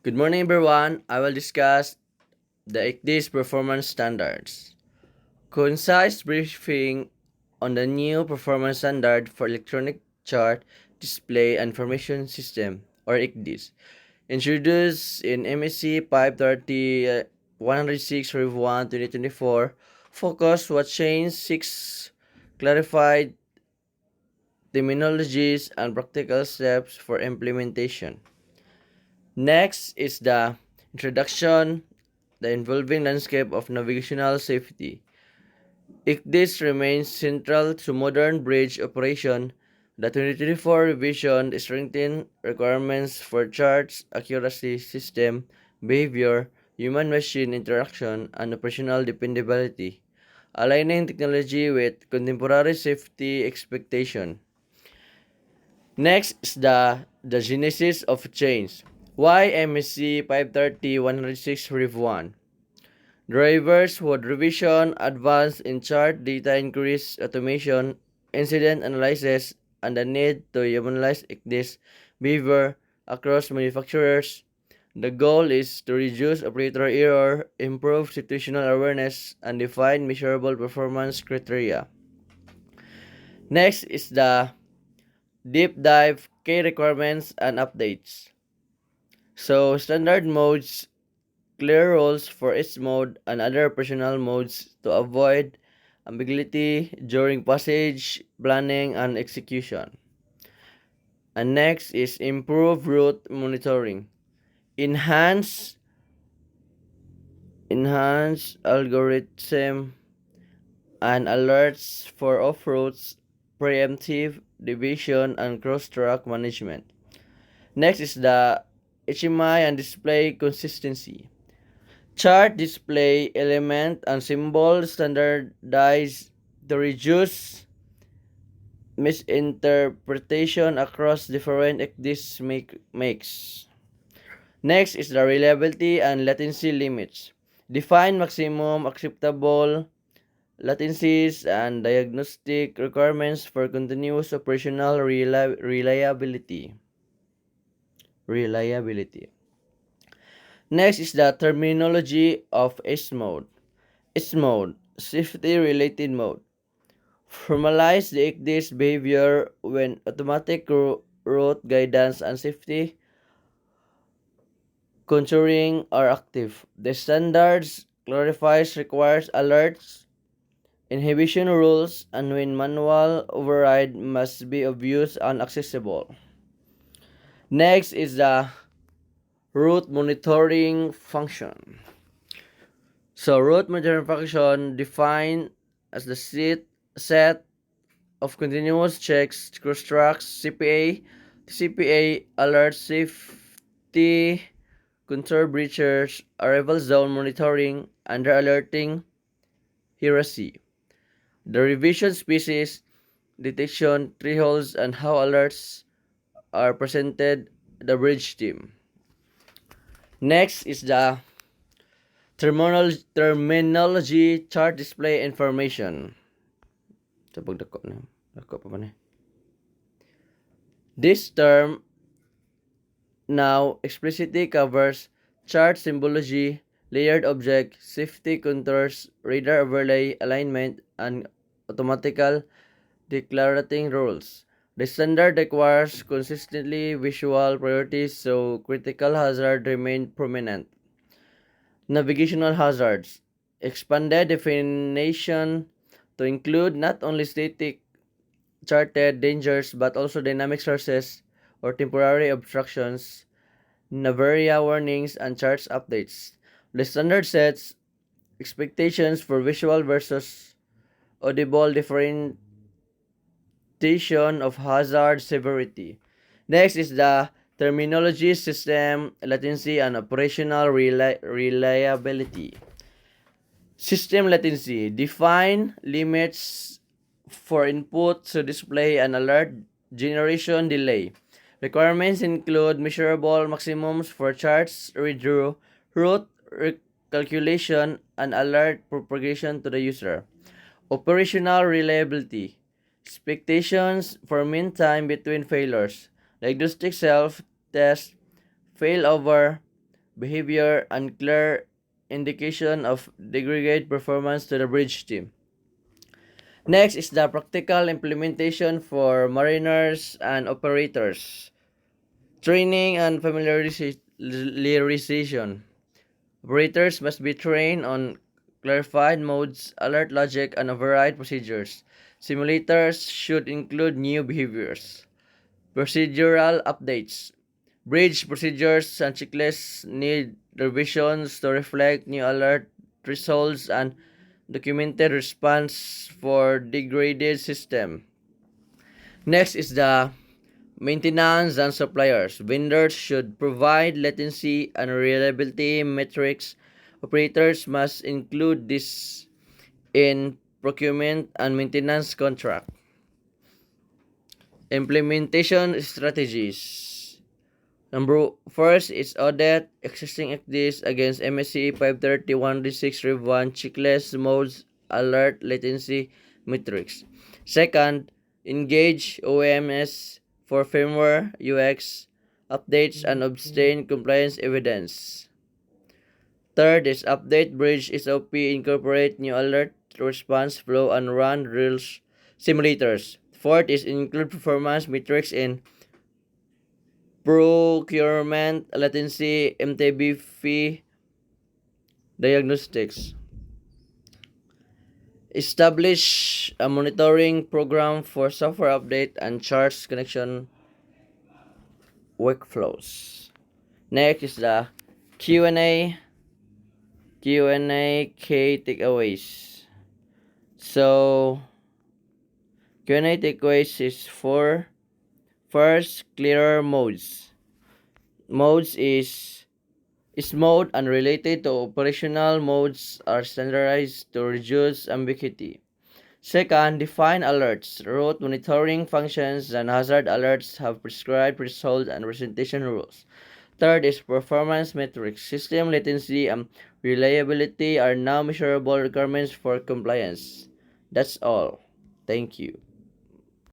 Good morning, everyone. I will discuss the ICDIS performance standards. Concise briefing on the new performance standard for electronic chart display and information system, or ICDIS, introduced in MEC 530 106 Rev 1 2024. Focus what changed 6 clarified terminologies and practical steps for implementation. Next is the introduction, the evolving landscape of navigational safety. ICDIS remains central to modern bridge operation. The 2024 revision strengthened requirements for charts accuracy, system behavior, human-machine interaction, and operational dependability, aligning technology with contemporary safety expectation. Next is the genesis of change. Why MSC 530 106 Rev 1? Drivers would revision, advance in chart data increase automation, incident analysis, and the need to humanize this behavior across manufacturers. The goal is to reduce operator error, improve situational awareness, and define measurable performance criteria. Next is the deep dive key requirements and updates. So standard modes, clear rules for each mode and other operational modes to avoid ambiguity during passage, planning, and execution. And next is improve route monitoring. Enhance algorithm and alerts for off-routes, preemptive division, and cross-track management. Next is the HMI and display consistency. Chart display element and symbol standardized to reduce misinterpretation across different ICDIS makes. Next is the reliability and latency limits. Define maximum acceptable latencies and diagnostic requirements for continuous operational reliability. Next is the terminology of S mode. S mode, safety related mode. Formalize the ICDIS behavior when automatic route guidance and safety contouring are active. The standards clarifies requires alerts, inhibition rules, and when manual override must be obvious and accessible. Next is the route monitoring function. So route monitoring function defined as the set of continuous checks, cross-tracks, CPA alerts, safety, contour breachers, arrival zone monitoring, under alerting, heresy. The revision species, detection, thresholds, and how alerts are presented the bridge team. Next is the terminology chart display information. This term now explicitly covers chart symbology, layered object, safety contours, radar overlay, alignment, and automatical declarating rules. The standard requires consistently visual priorities so critical hazard remain prominent. Navigational hazards. Expanded definition to include not only static charted dangers but also dynamic sources or temporary obstructions, Navaria warnings, and charts updates. The standard sets expectations for visual versus audible differentiation of hazard severity. Next is the terminology, system latency, and operational reliability. System latency. Define limits for input to display and alert generation delay. Requirements include measurable maximums for charts, redraw, route calculation, and alert propagation to the user. Operational reliability. Expectations for mean time between failures. Diagnostic self-test, failover, behavior, and clear indication of degraded performance to the bridge team. Next is the practical implementation for mariners and operators. Training and familiarization. Operators must be trained on clarified modes, alert logic, and override procedures. Simulators should include new behaviors. Procedural updates. Bridge procedures and checklists need revisions to reflect new alert results and documented response for degraded system. Next is the maintenance and suppliers. Vendors should provide latency and reliability metrics. Operators must include this in procurement and maintenance contract. Implementation strategies. Number first is audit existing XDs against MSC 531D6 Rev 1 checklist modes, alert, latency, metrics. Second, engage OMS for firmware, UX, updates, and obtain compliance evidence. Third is update bridge SOP, incorporate new alert response flow, and run drills simulators. Fourth is include performance metrics in procurement, latency, MTB fee, diagnostics. Establish a monitoring program for software update and charge connection workflows. Next is the Q&A key takeaways. So Q&A takeaways is for first, clearer modes. Modes is mode unrelated to operational modes are standardized to reduce ambiguity. Second, define alerts. Route monitoring functions and hazard alerts have prescribed threshold and presentation rules. Third is performance metrics. System latency and reliability are now measurable requirements for compliance. That's all. Thank you.